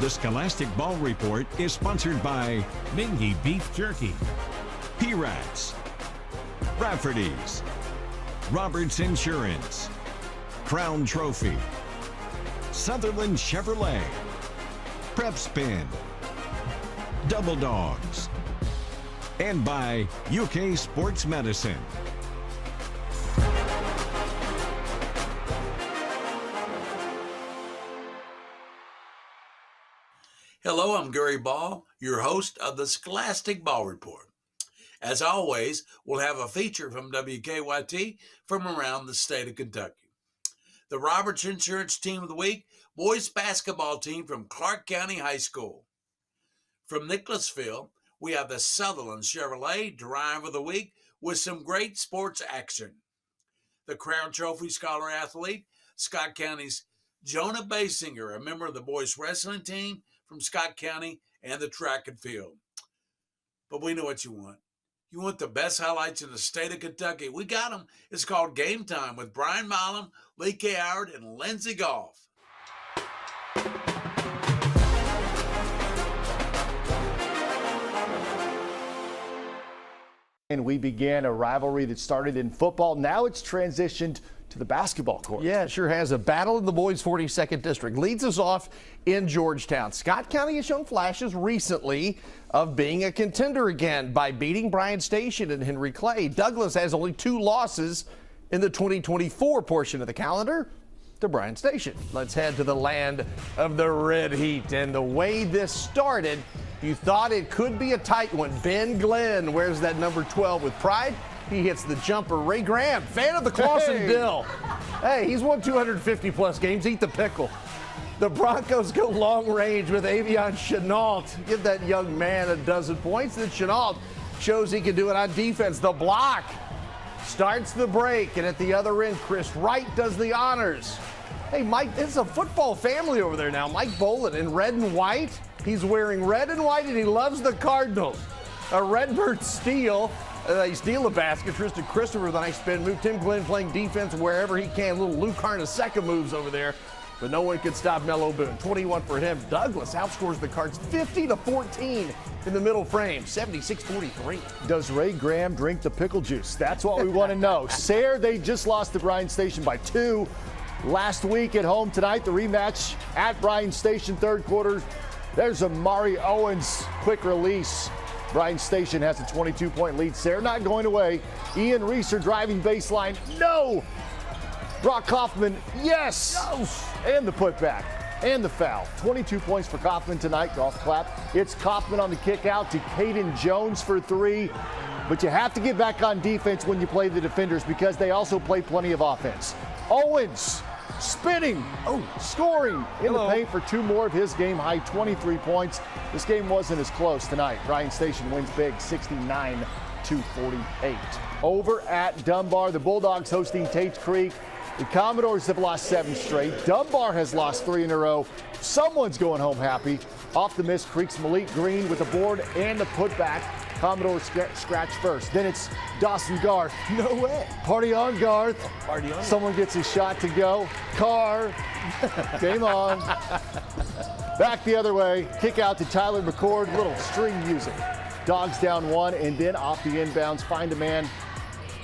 The Scholastic Ball Report is sponsored by Mingy Beef Jerky, P-Rats, Rafferty's, Roberts Insurance, Crown Trophy, Sutherland Chevrolet, Prep Spin, Double Dogs, and by UK Sports Medicine. Hello, I'm Gary Ball, your host of the Scholastic Ball Report. As always, we'll have a feature from WKYT from around the state of Kentucky. The Roberts Insurance Team of the Week, boys basketball team from Clark County High School. From Nicholasville, we have the Sutherland Chevrolet Drive of the Week with some great sports action. The Crown Trophy Scholar Athlete, Scott County's Jonah Basinger, a member of the boys wrestling team from Scott County, and the track and field. But we know what you want. You want the best highlights in the state of Kentucky. We got them. It's called Game Time with Brian Milam, Lee K. Howard, and Lindsey Goff. And we began a rivalry that started in football. Now it's transitioned to the basketball court. Yeah, it sure has. A battle in the boys' 42nd district leads us off in Georgetown. Scott County has shown flashes recently of being a contender again by beating Bryan Station and Henry Clay. Douglas has only 2 losses in the 2024 portion of the calendar to Bryan Station. Let's head to the land of the Red Heat. And the way this started, you thought it could be a tight one. Ben Glenn wears that number 12 with pride. He hits the jumper. Ray Graham, fan of the Clawson Bill. Hey, he's won 250-plus games. Eat the pickle. The Broncos go long range with Avion Chenault. Give that young man a dozen points. Then Chenault shows he can do it on defense. The block starts the break, and at the other end, Chris Wright does the honors. Hey, Mike, it's a football family over there now. Mike Bolin in red and white. He's wearing red and white, and he loves the Cardinals. A Redbird steal. They steal a basket. Tristan Christopher with a nice spin move. Tim Glenn playing defense wherever he can. Little Luke Carnesecca moves over there, but no one could stop Mello Boone. 21 for him. Douglas outscores the Cards 50-14 in the middle frame. 76-43. Does Ray Graham drink the pickle juice? That's what we want to know. Sayre, they just lost to Bryan Station by 2 last week at home. Tonight, the rematch at Bryan Station, third quarter. There's Amari Owens, quick release. Bryan Station has a 22-point lead. Sayre not going away. Ian Reeser driving baseline. No! Brock Kaufman, yes! No. And the putback and the foul. 22 points for Kaufman tonight. Golf clap. It's Kaufman on the kick out to Caden Jones for 3. But you have to get back on defense when you play the defenders because they also play plenty of offense. Owens spinning, scoring in the paint for 2 more of his game-high 23 points. This game wasn't as close tonight. Bryan Station wins big, 69-48. Over at Dunbar, the Bulldogs hosting Tates Creek. The Commodores have lost 7 straight. Dunbar has lost 3 in a row. Someone's going home happy. Off the miss, Creek's Malik Green with the board and the putback. Commodores scratch first. Then it's Dawson Garth. No way. Party on, Garth. Party on. Someone gets his shot to go. Carr. Game on. Back the other way. Kick out to Tyler McCord. Little string music. Dogs down 1, and then off the inbounds. Find a man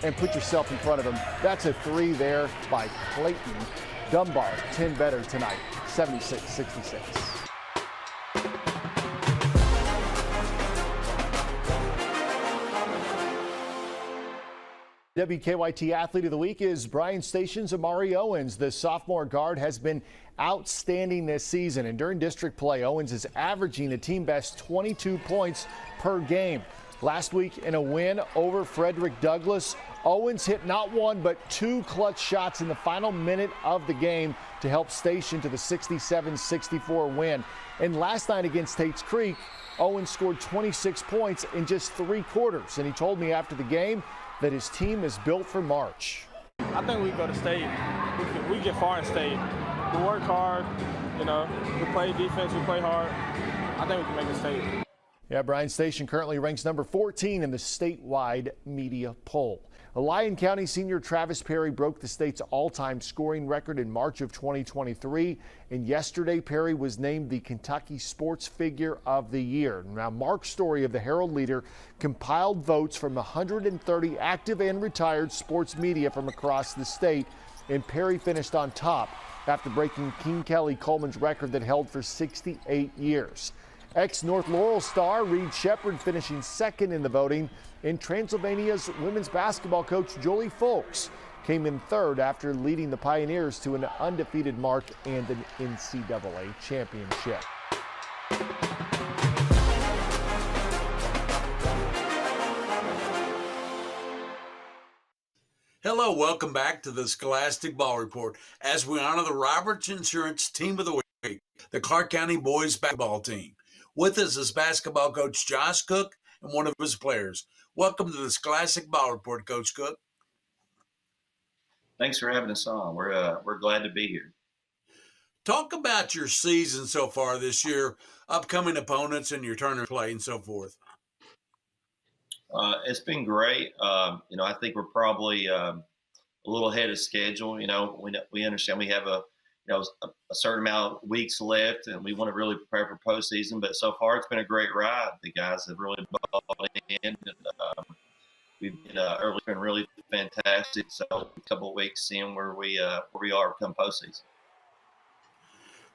and put yourself in front of him. That's a 3 there by Clayton. Dunbar, 10 better tonight. 76-66. WKYT Athlete of the Week is Bryan Station's Amari Owens. The sophomore guard has been outstanding this season, and during district play, Owens is averaging a team best 22 points per game. Last week in a win over Frederick Douglass, Owens hit not 1 but 2 clutch shots in the final minute of the game to help Station to the 67-64 win. And last night against Tates Creek, Owens scored 26 points in just 3 quarters, and he told me after the game that his team is built for March. I think we go to state. We get far in state. We work hard, we play defense, we play hard. I think we can make a state. Yeah, Bryan Station currently ranks number 14 in the statewide media poll. Lyon County senior Travis Perry broke the state's all-time scoring record in March of 2023. And yesterday, Perry was named the Kentucky Sports Figure of the Year. Now, Mark Story of the Herald Leader compiled votes from 130 active and retired sports media from across the state, and Perry finished on top after breaking King Kelly Coleman's record that held for 68 years. Ex-North Laurel star Reed Shepherd finishing second in the voting, and Transylvania's women's basketball coach Jolie Folks came in third after leading the Pioneers to an undefeated mark and an NCAA championship. Hello, welcome back to the Scholastic Ball Report as we honor the Roberts Insurance Team of the Week, the Clark County boys basketball team. With us is basketball coach Josh Cook and one of his players. Welcome to the Scholastic Ball Report, Coach Cook. Thanks for having us on. We're glad to be here. Talk about your season so far this year, upcoming opponents and your turn of play and so forth. It's been great. I think we're probably a little ahead of schedule. We understand we have a certain amount of weeks left, and we want to really prepare for postseason. But so far, it's been a great ride. The guys have really bought in. And, it's been really fantastic. So a couple of weeks seeing where we are come postseason.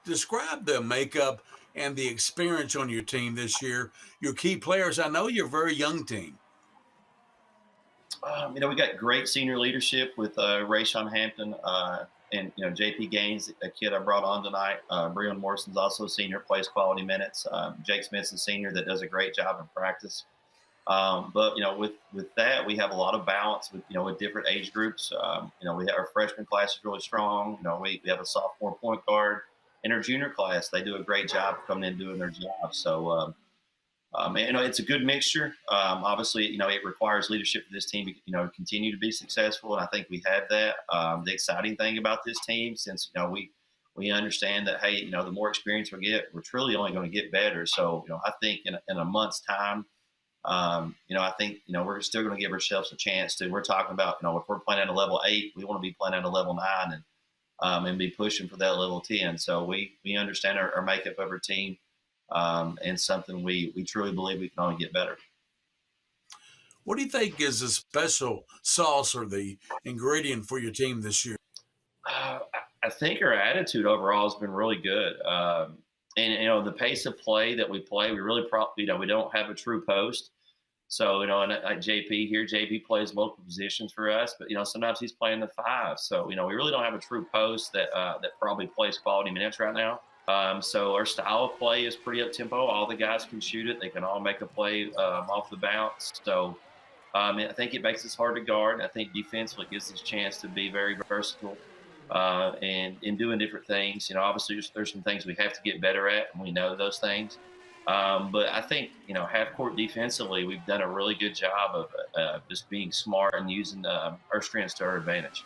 Describe the makeup and the experience on your team this year. Your key players. I know you're a very young team. We got great senior leadership with Rayshawn Hampton and JP Gaines, a kid I brought on tonight. Breon Morrison's also a senior, plays quality minutes. Jake Smith's a senior that does a great job in practice. But with that, we have a lot of balance with different age groups. We have our freshman class is really strong. We have a sophomore point guard. In our junior class, they do a great job coming in doing their job. So, it's a good mixture. Obviously, it requires leadership for this team to continue to be successful, and I think we have that. The exciting thing about this team, since we understand that, hey, the more experience we get, we're truly only going to get better. So, I think in a month's time, I think we're still going to give ourselves a chance to. We're talking about if we're playing at a level 8, we want to be playing at a level 9 and be pushing for that level 10. So we understand our makeup of our team. And something we truly believe we can only get better. What do you think is the special sauce or the ingredient for your team this year? I think our attitude overall has been really good. And the pace of play that we play, we really we don't have a true post. So, and like JP here, JP plays multiple positions for us, but, sometimes he's playing the 5. So, we really don't have a true post that probably plays quality minutes right now. So our style of play is pretty up-tempo. All the guys can shoot it. They can all make a play off the bounce. So I think it makes us hard to guard. I think defensively it gives us a chance to be very versatile and in doing different things. Obviously there's some things we have to get better at, and we know those things. But I think, half-court defensively, we've done a really good job of just being smart and using our strengths to our advantage.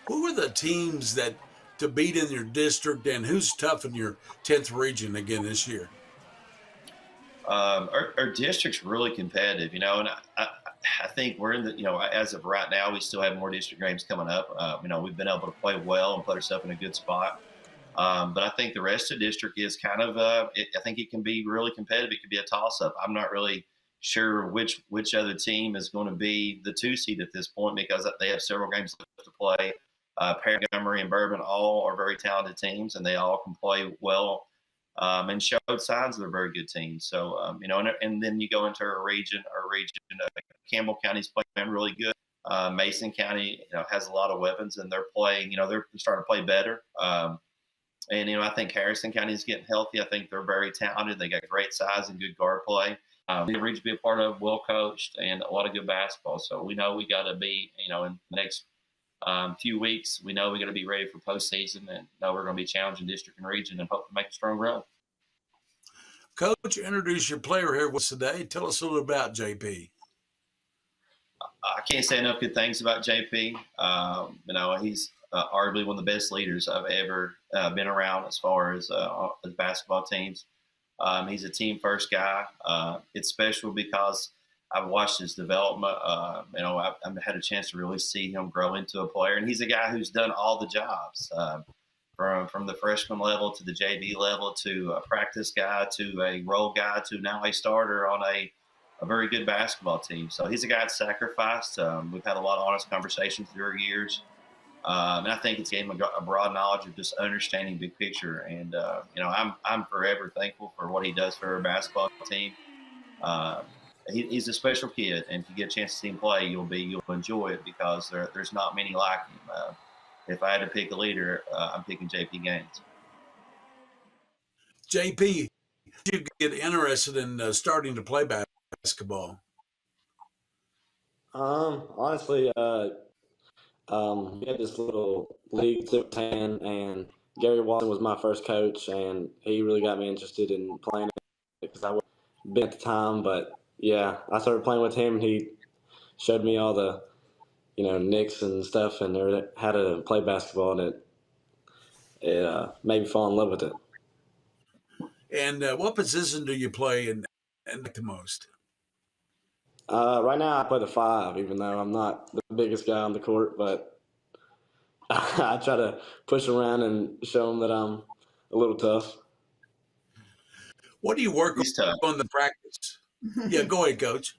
Who were the teams that to beat in your district, and who's tough in your 10th region again this year? Our district's really competitive, and I think we're in the, as of right now, we still have more district games coming up. We've been able to play well and put ourselves in a good spot. But I think the rest of the district is kind of, I think it can be really competitive. It could be a toss-up. I'm not really sure which other team is going to be the 2 seed at this point, because they have several games left to play. Perry, Montgomery, and Bourbon all are very talented teams, and they all can play well and showed signs of a very good team. So, and then you go into our region. Campbell County's playing really good. Mason County, has a lot of weapons, and they're playing. They're starting to play better. And I think Harrison County is getting healthy. I think they're very talented. They got great size and good guard play. The region to be a part of, well coached, and a lot of good basketball. So we know we got to be, in the next few weeks, we know we got to be ready for postseason, and know we're going to be challenging district and region and hope to make a strong run. Coach, introduce your player here with us today. Tell us a little about JP. I can't say enough good things about JP. He's arguably one of the best leaders I've ever been around as far as basketball teams. He's a team first guy. It's special because I've watched his development. I've had a chance to really see him grow into a player, and he's a guy who's done all the jobs, from the freshman level to the JV level to a practice guy to a role guy to now a starter on a very good basketball team. So he's a guy that sacrificed. We've had a lot of honest conversations through our years. And I think it's gave him a broad knowledge of just understanding big picture. And, I'm forever thankful for what he does for our basketball team. He's a special kid, and if you get a chance to see him play, you'll enjoy it because there's not many like him. If I had to pick a leader, I'm picking JP Gaines. JP, did you get interested in starting to play basketball? Honestly, we had this little league tan, and Gary Watson was my first coach, and he really got me interested in playing it because I wasn't big at the time. But yeah, I started playing with him. He showed me all the, nicks and stuff, and how to play basketball, and it made me fall in love with it. And what position do you play and like the most? Right now, I play the 5, even though I'm not the biggest guy on the court, but I try to push around and show them that I'm a little tough. What do you work He's tough. on the practice? Yeah, go ahead, Coach.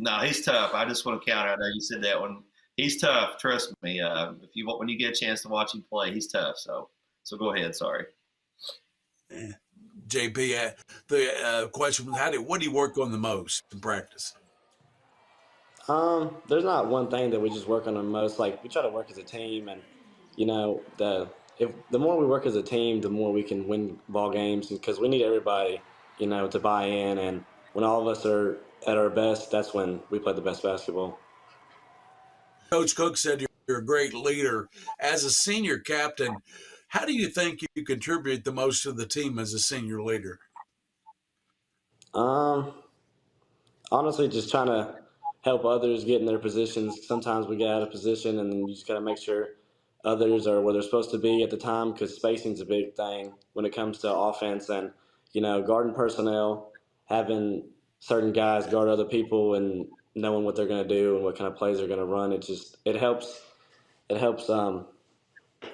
No, he's tough. I just want to counter. I know you said that one. He's tough. Trust me. When you get a chance to watch him play, he's tough. So go ahead. Sorry. JP, the question was, what do you work on the most in practice? There's not one thing that we just work on the most. Like, we try to work as a team, and the more we work as a team, the more we can win ball games, because we need everybody, to buy in. And when all of us are at our best, that's when we play the best basketball. Coach Cook said you're a great leader. As a senior captain, how do you think you contribute the most to the team as a senior leader? Honestly, just trying to help others get in their positions. Sometimes we get out of position, and then you just got to make sure others are where they're supposed to be at the time, because spacing's a big thing when it comes to offense. And, guarding personnel, having certain guys guard other people and knowing what they're going to do and what kind of plays they're going to run, it helps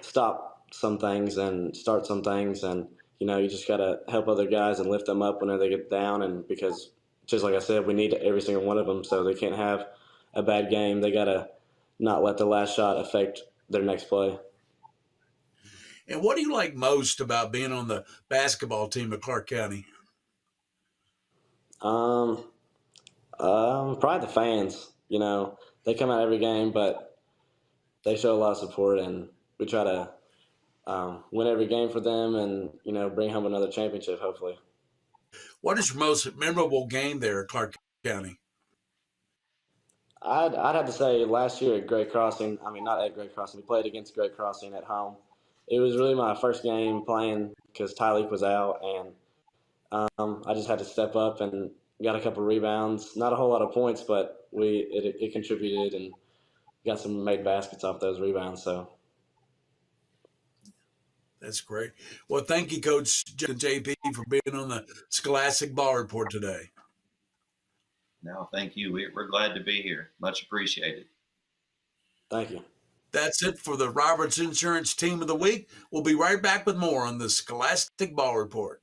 stop some things and start some things. And, you just got to help other guys and lift them up whenever they get down. And because, just like I said, we need every single one of them, so they can't have a bad game. They got to not let the last shot affect their next play. And what do you like most about being on the basketball team at Clark County? Probably the fans. They come out every game, but they show a lot of support, and we try to win every game for them, and bring home another championship, hopefully. What is your most memorable game there at Clark County? I'd have to say last year at Great Crossing. I mean, not at Great Crossing. We played against Great Crossing at home. It was really my first game playing because Tyleek was out, and I just had to step up and got a couple rebounds. Not a whole lot of points, but it contributed, and got some made baskets off those rebounds. So that's great. Well, thank you, Coach JP, for being on the Scholastic Ball Report today. No, thank you. We're glad to be here. Much appreciated. Thank you. That's it for the Roberts Insurance Team of the Week. We'll be right back with more on the Scholastic Ball Report.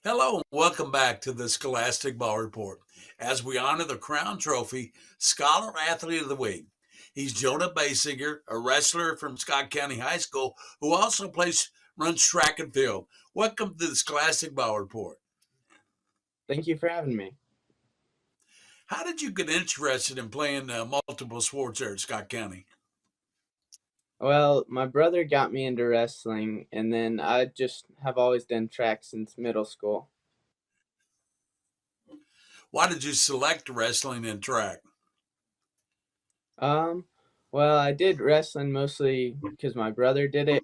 Hello, and welcome back to the Scholastic Ball Report as we honor the Crown Trophy Scholar Athlete of the Week. He's Jonah Basinger, a wrestler from Scott County High School who also runs track and field. Welcome to the Scholastic Ball Report. Thank you for having me. How did you get interested in playing multiple sports there at Scott County? Well, my brother got me into wrestling, and then I just have always done track since middle school. Why did you select wrestling and track? Well, I did wrestling mostly because my brother did it,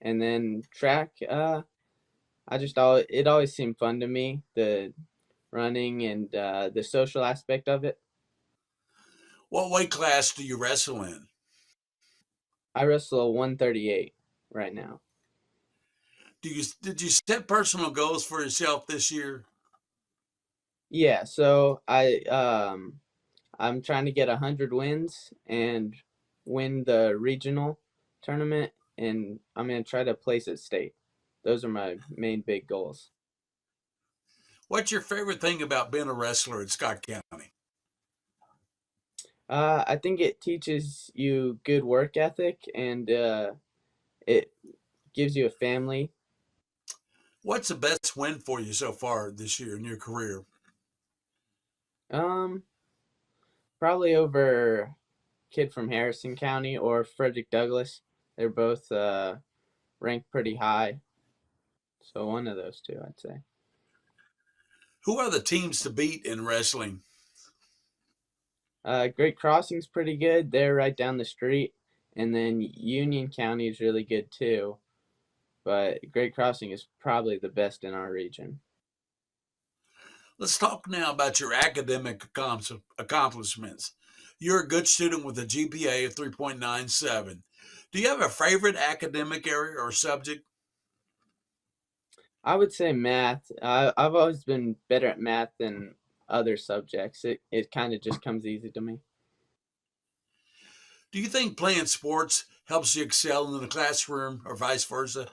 and then track, it always seemed fun to me, the running and the social aspect of it. What weight class do you wrestle in? I wrestle 138. right now. Did you set personal goals for yourself this year? Yeah, so I'm trying to get 100 wins and win the regional tournament, and I'm going to try to place at state. Those are my main big goals. What's your favorite thing about being a wrestler in Scott County? I think it teaches you good work ethic, and it gives you a family. What's the best win for you so far this year in your career? Probably over a kid from Harrison County or Frederick Douglass. They're both ranked pretty high. So one of those two, I'd say. Who are the teams to beat in wrestling? Great Crossing's pretty good. They're right down the street. And then Union County is really good too. But Great Crossing is probably the best in our region. Let's talk now about your academic accomplishments. You're a good student with a GPA of 3.97. Do you have a favorite academic area or subject? I would say math. I've always been better at math than other subjects. It kind of just comes easy to me. Do you think playing sports helps you excel in the classroom or vice versa?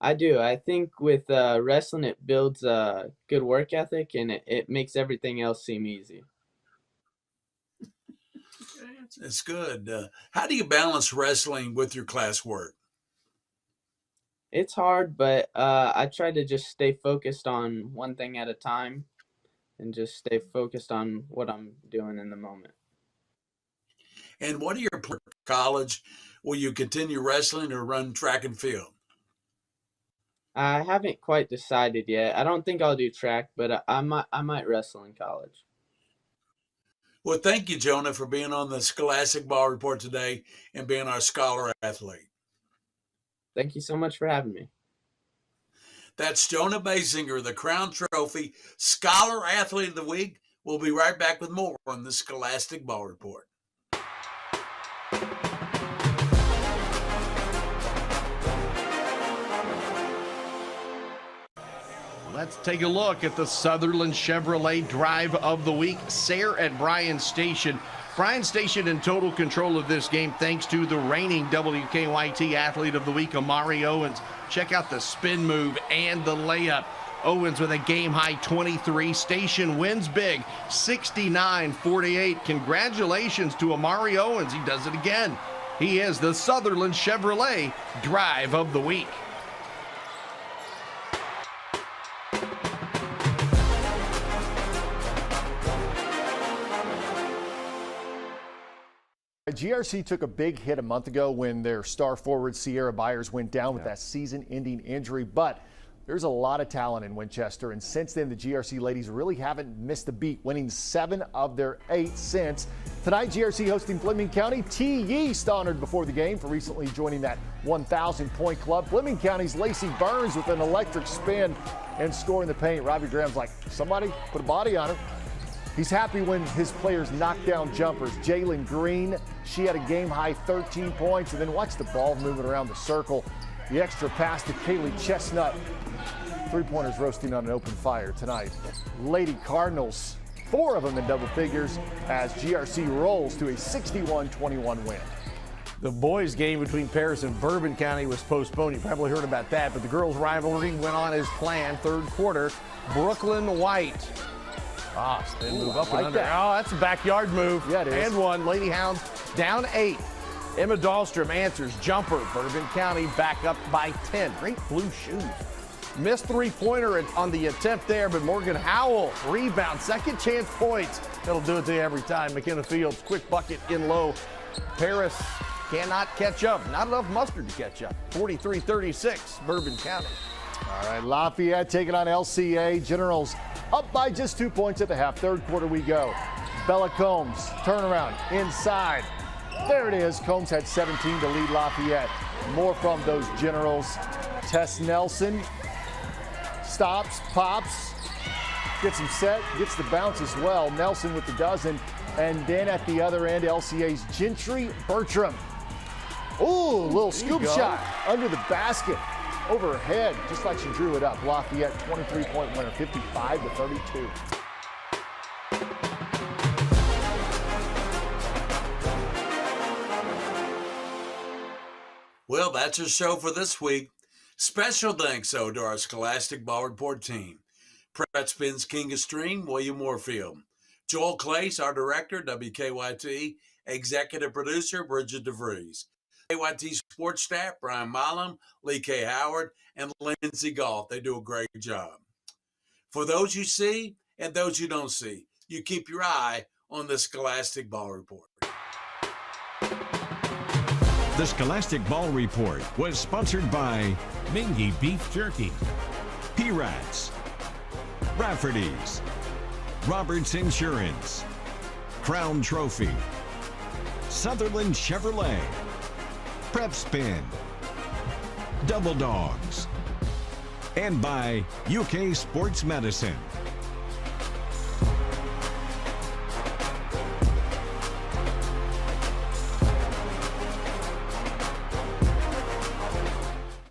I do. I think with wrestling, it builds a good work ethic, and it makes everything else seem easy. It's good. How do you balance wrestling with your classwork? It's hard, but I try to just stay focused on one thing at a time and just stay focused on what I'm doing in the moment. And what are your plans for college? Will you continue wrestling or run track and field? I haven't quite decided yet. I don't think I'll do track, but I might wrestle in college. Well, thank you, Jonah, for being on the Scholastic Ball Report today and being our scholar athlete. Thank you so much for having me. That's Jonah Basinger, the Crown Trophy Scholar Athlete of the Week. We'll be right back with more on the Scholastic Ball Report. Let's take a look at the Sutherland Chevrolet Drive of the Week. Sayre at Bryan Station. Bryan Station in total control of this game thanks to the reigning WKYT Athlete of the Week, Amari Owens. Check out the spin move and the layup. Owens with a game-high 23. Station wins big, 69-48. Congratulations to Amari Owens. He does it again. He is the Sutherland Chevrolet Drive of the Week. GRC took a big hit a month ago when their star forward Sierra Byers went down with that season-ending injury, but there's a lot of talent in Winchester, and since then the GRC ladies really haven't missed a beat, winning 7 of their 8 since. Tonight, GRC hosting Fleming County. T. Yeast honored before the game for recently joining that 1,000-point club. Fleming County's Lacey Burns with an electric spin and scoring the paint. Robbie Graham's like, somebody put a body on her. He's happy when his players knock down jumpers. Jalen Green, she had a game-high 13 points, and then watch the ball moving around the circle. The extra pass to Kaylee Chestnut. Three-pointers roasting on an open fire tonight. Lady Cardinals, 4 of them in double figures as GRC rolls to a 61-21 win. The boys' game between Paris and Bourbon County was postponed. You probably heard about that, but the girls' rivalry went on as planned. Third quarter, Brooklyn White. Spin move up and under. That. Oh, that's a backyard move. Yeah, it is. And one. Lady Hounds down 8. Emma Dahlstrom answers jumper. Bourbon County back up by 10. Great blue shoes. Missed three-pointer on the attempt there, but Morgan Howell rebound. Second chance points. That'll do it to you every time. McKenna Fields, quick bucket in low. Paris cannot catch up. Not enough mustard to catch up. 43-36, Bourbon County. All right, Lafayette taking on LCA. Generals up by just 2 points at the half. Third quarter we go. Bella Combs, turnaround, inside. There it is. Combs had 17 to lead Lafayette. More from those Generals. Tess Nelson stops, pops, gets him set, gets the bounce as well. Nelson with the dozen. And then at the other end, LCA's Gentry Bertram. Ooh, little scoop shot under the basket, overhead, just like she drew it up. Lafayette, 23-point winner, 55-32. Well, that's our show for this week. Special thanks, though, to our Scholastic Ball Report team. Brett Spins, King of Stream, William Warfield. Joel Clace, our director, WKYT. Executive producer, Bridget DeVries. KYT sports staff, Brian Milam, Lee K. Howard, and Lindsey Goff. They do a great job. For those you see and those you don't see, you keep your eye on the Scholastic Ball Report. The Scholastic Ball Report was sponsored by Mingy Beef Jerky, P-Rats, Rafferty's, Roberts Insurance, Crown Trophy, Sutherland Chevrolet, Prep Spin, Double Dogs, and by UK Sports Medicine.